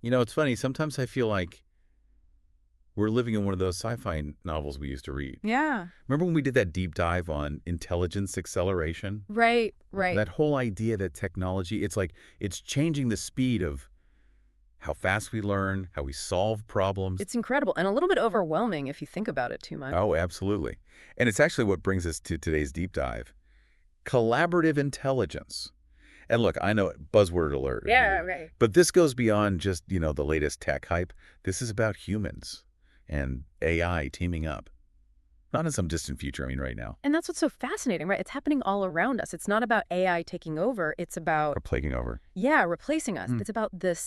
It's funny. Sometimes I feel like we're living in one of those sci-fi novels we used to read. Yeah. Remember when we did that deep dive on intelligence acceleration? Right, right. That whole idea that technology, it's like it's changing the speed of how fast we learn, how we solve problems. It's incredible and a little bit overwhelming if you think about it too much. Oh, absolutely. And it's actually what brings us to today's deep dive. Collaborative intelligence. And look, I know buzzword alert Yeah, here, right. but this goes beyond just, the latest tech hype. This is about humans and AI teaming up. Not in some distant future, I mean right now. And that's what's so fascinating, right? It's happening all around us. It's not about AI taking over. It's about, Or plaguing over. yeah, replacing us. Hmm. It's about the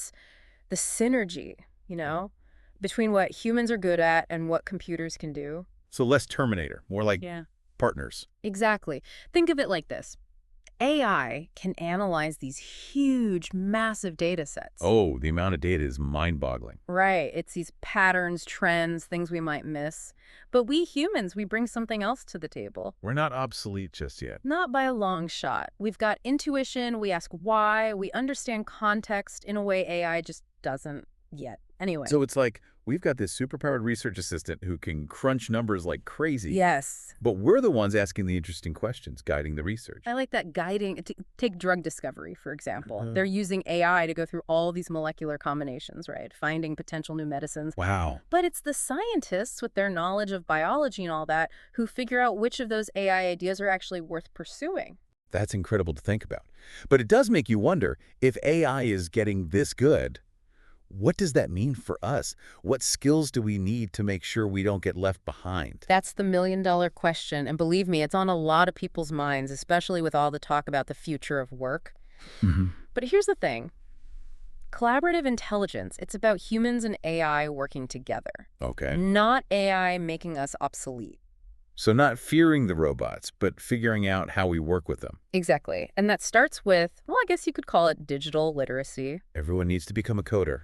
synergy, you know, between what humans are good at and what computers can do. So less Terminator, more like Yeah. partners. Exactly. Think of it like this. AI can analyze these huge, massive data sets. Oh, the amount of data is mind-boggling. Right. It's these patterns, trends, things we might miss. But we humans, we bring something else to the table. We're not obsolete just yet. Not by a long shot. We've got intuition, we ask why, we understand context in a way AI just doesn't yet. Anyway. So it's like we've got this superpowered research assistant who can crunch numbers like crazy. Yes. But we're the ones asking the interesting questions, guiding the research. I like that guiding. Take drug discovery, for example. Uh-huh. They're using AI to go through all these molecular combinations, right? Finding potential new medicines. Wow. But it's the scientists with their knowledge of biology and all that who figure out which of those AI ideas are actually worth pursuing. That's incredible to think about. But it does make you wonder, if AI is getting this good, what does that mean for us? What skills do we need to make sure we don't get left behind? That's the million-dollar question. And believe me, it's on a lot of people's minds, especially with all the talk about the future of work. Mm-hmm. But here's the thing. Collaborative intelligence, it's about humans and AI working together, Okay. not AI making us obsolete. So not fearing the robots, but figuring out how we work with them. Exactly. And that starts with, well, I guess you could call it digital literacy. Everyone needs to become a coder.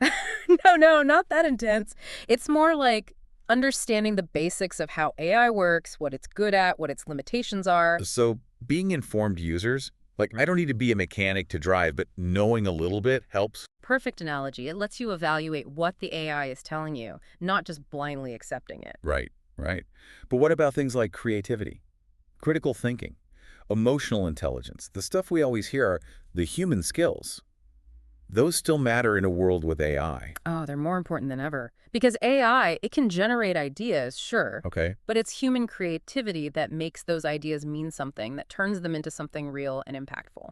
No, not that intense. It's more like understanding the basics of how AI works, what it's good at, what its limitations are. So being informed users, like I don't need to be a mechanic to drive, but knowing a little bit helps. Perfect analogy. It lets you evaluate what the AI is telling you, not just blindly accepting it. Right, right. But what about things like creativity, critical thinking, emotional intelligence? The stuff we always hear are the human skills. Those still matter in a world with AI. Oh, they're more important than ever. Because AI, it can generate ideas, sure, Okay. but it's human creativity that makes those ideas mean something, that turns them into something real and impactful.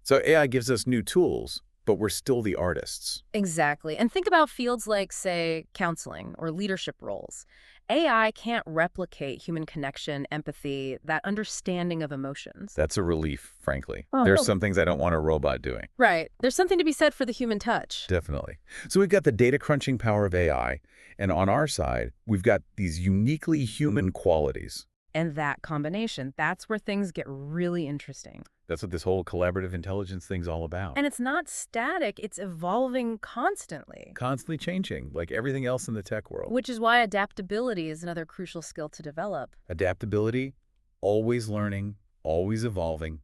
So AI gives us new tools, but we're still the artists. Exactly. And think about fields like, say, counseling or leadership roles. AI can't replicate human connection, empathy, that understanding of emotions. That's a relief, frankly. Oh, There's no. some things I don't want a robot doing. Right. There's something to be said for the human touch. Definitely. So we've got the data crunching power of AI, and on our side, we've got these uniquely human qualities. And that combination, that's where things get really interesting. That's what this whole collaborative intelligence thing's all about. And it's not static, it's evolving constantly. Constantly changing, like everything else in the tech world. Which is why adaptability is another crucial skill to develop. Adaptability, always learning, always evolving.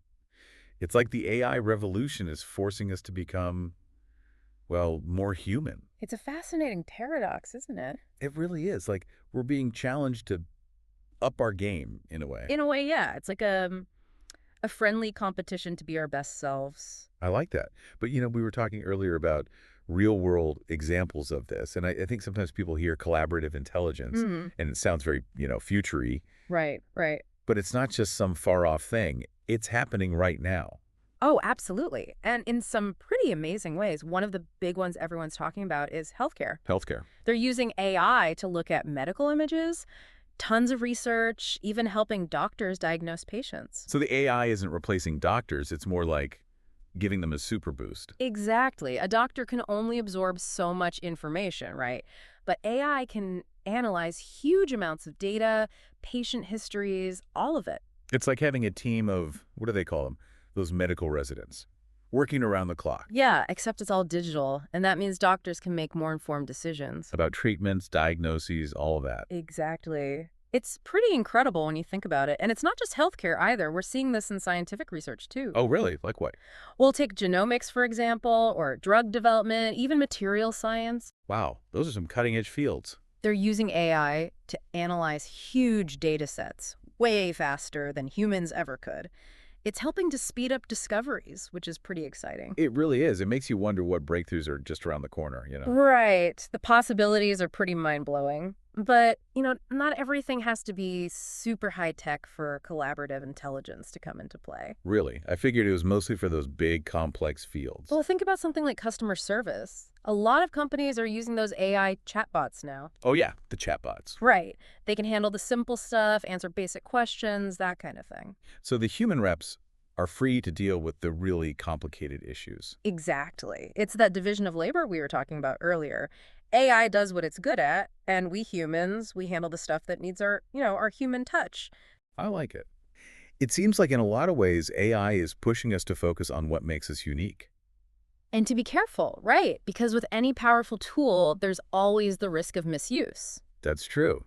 It's like the AI revolution is forcing us to become, well, more human. It's a fascinating paradox, isn't it? It really is. Like we're being challenged to up our game in a way. In a way, yeah. It's like a friendly competition to be our best selves. I like that. But, we were talking earlier about real-world examples of this, and I think sometimes people hear collaborative intelligence, Mhm. and it sounds very, future-y, Right, right. but it's not just some far-off thing. It's happening right now. Oh, absolutely. And in some pretty amazing ways. One of the big ones everyone's talking about is healthcare. Healthcare. They're using AI to look at medical images, tons of research, even helping doctors diagnose patients. So the AI isn't replacing doctors. It's more like giving them a super boost. Exactly. A doctor can only absorb so much information, right? But AI can analyze huge amounts of data, patient histories, all of it. It's like having a team of, what do they call them? Those medical residents working around the clock Yeah, except it's all digital, and that means doctors can make more informed decisions. about treatments, diagnoses, all of that. Exactly. It's pretty incredible when you think about it. And it's not just healthcare either. We're seeing this in scientific research too. Oh, really? Like what? We'll take genomics, for example, or drug development, even material science. Wow, those are some cutting-edge fields. They're using AI to analyze huge data sets way faster than humans ever could. It's helping to speed up discoveries, which is pretty exciting. It really is. It makes you wonder what breakthroughs are just around the corner, Right. The possibilities are pretty mind-blowing. But, not everything has to be super high-tech for collaborative intelligence to come into play. Really? I figured it was mostly for those big, complex fields. Well, think about something like customer service. A lot of companies are using those AI chatbots now. Oh, yeah, the chatbots. Right. They can handle the simple stuff, answer basic questions, that kind of thing. So the human reps are free to deal with the really complicated issues. Exactly. It's that division of labor we were talking about earlier. AI does what it's good at, and we humans, we handle the stuff that needs our human touch. I like it. It seems like in a lot of ways, AI is pushing us to focus on what makes us unique. And to be careful, right? Because with any powerful tool, there's always the risk of misuse. That's true.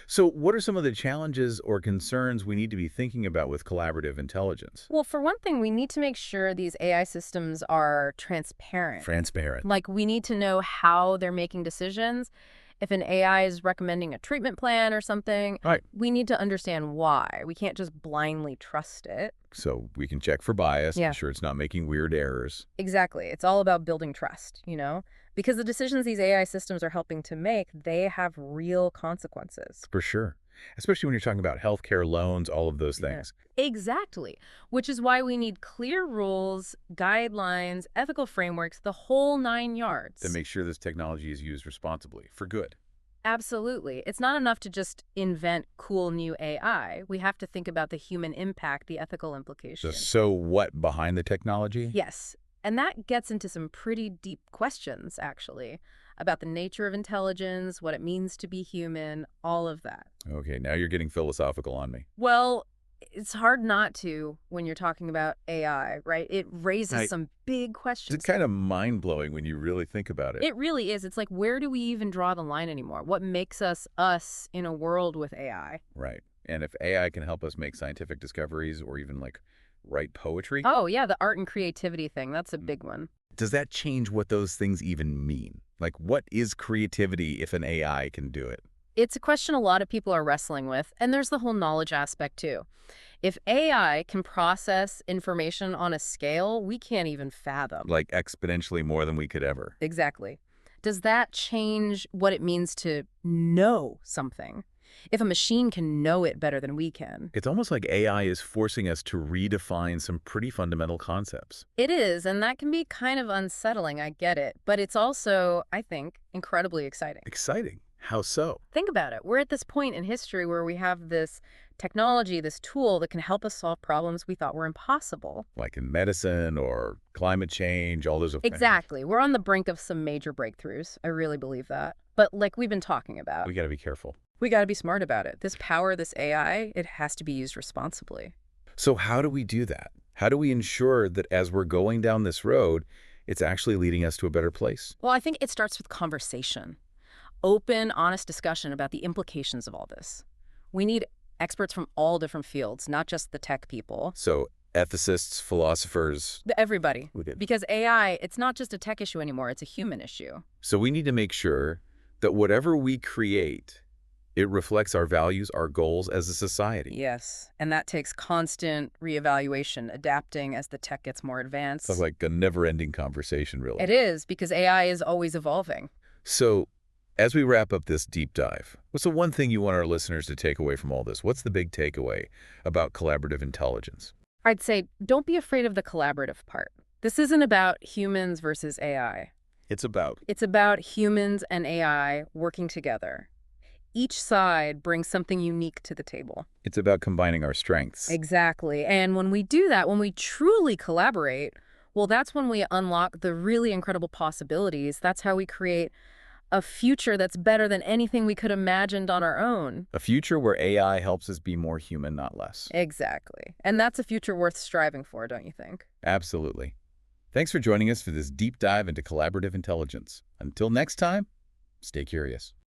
So what are some of the challenges or concerns we need to be thinking about with collaborative intelligence? Well, for one thing, we need to make sure these AI systems are transparent. Transparent. Like, we need to know how they're making decisions. If an AI is recommending a treatment plan or something, Right. we need to understand why. We can't just blindly trust it. So we can check for bias, Yeah. be sure it's not making weird errors. Exactly. It's all about building trust. Because the decisions these AI systems are helping to make, they have real consequences. For sure. Especially when you're talking about healthcare loans, all of those things. Exactly. Which is why we need clear rules, guidelines, ethical frameworks, the whole 9 yards. To make sure this technology is used responsibly, for good. Absolutely. It's not enough to just invent cool new AI. We have to think about the human impact, the ethical The implications. so what behind the technology? Yes. And that gets into some pretty deep questions, actually, about the nature of intelligence, what it means to be human, all of that. Okay, now you're getting philosophical on me. Well, it's hard not to when you're talking about AI, right? It raises Right. some big It's questions. kind of mind-blowing when you really think about it. It really is. It's like, where do we even draw the line anymore? What makes us us in a world with AI? Right. And if AI can help us make scientific discoveries or even like write poetry, Oh, yeah, the art and creativity thing. That's a big one. does that change what those things even mean? Like, what is creativity if an AI can do it? It's a question a lot of people are wrestling with, and there's the whole knowledge aspect too. If AI can process information on a scale we can't even fathom. Like exponentially more than we could ever. Exactly. Does that change what it means to know something? If a machine can know it better than we can. It's almost like AI is forcing us to redefine some pretty fundamental concepts. It is, and that can be kind of unsettling, I get it. But it's also, I think, incredibly exciting. Exciting. How so? Think about it. We're at this point in history where we have this technology, this tool that can help us solve problems we thought were impossible. Like in medicine or climate change, all those. Exactly. We're on the brink of some major breakthroughs. I really believe that. But like we've been talking about, We got to be careful. we got to be smart about it. This power, this AI, it has to be used responsibly. So how do we do that? How do we ensure that as we're going down this road, it's actually leading us to a better place? Well, I think it starts with conversation. Open, honest discussion about the implications of all this. We need experts from all different fields, not just the tech people. So ethicists, philosophers. Everybody. We did. Because AI, it's not just a tech issue anymore, it's a human issue. So we need to make sure that whatever we create, it reflects our values, our goals as a society. Yes, and that takes constant reevaluation, adapting as the tech gets more advanced. Sounds like a never-ending conversation, really. It is, because AI is always evolving. So as we wrap up this deep dive, what's the one thing you want our listeners to take away from all this? What's the big takeaway about collaborative intelligence? I'd say don't be afraid of the collaborative part. This isn't about humans versus AI. It's about. It's about humans and AI working together. Each side brings something unique to the table. It's about combining our strengths. Exactly. And when we do that, when we truly collaborate, well, that's when we unlock the really incredible possibilities. That's how we create a future that's better than anything we could imagined on our own. A future where AI helps us be more human, not less. Exactly. And that's a future worth striving for, don't you think? Absolutely. Thanks for joining us for this deep dive into collaborative intelligence. Until next time, stay curious.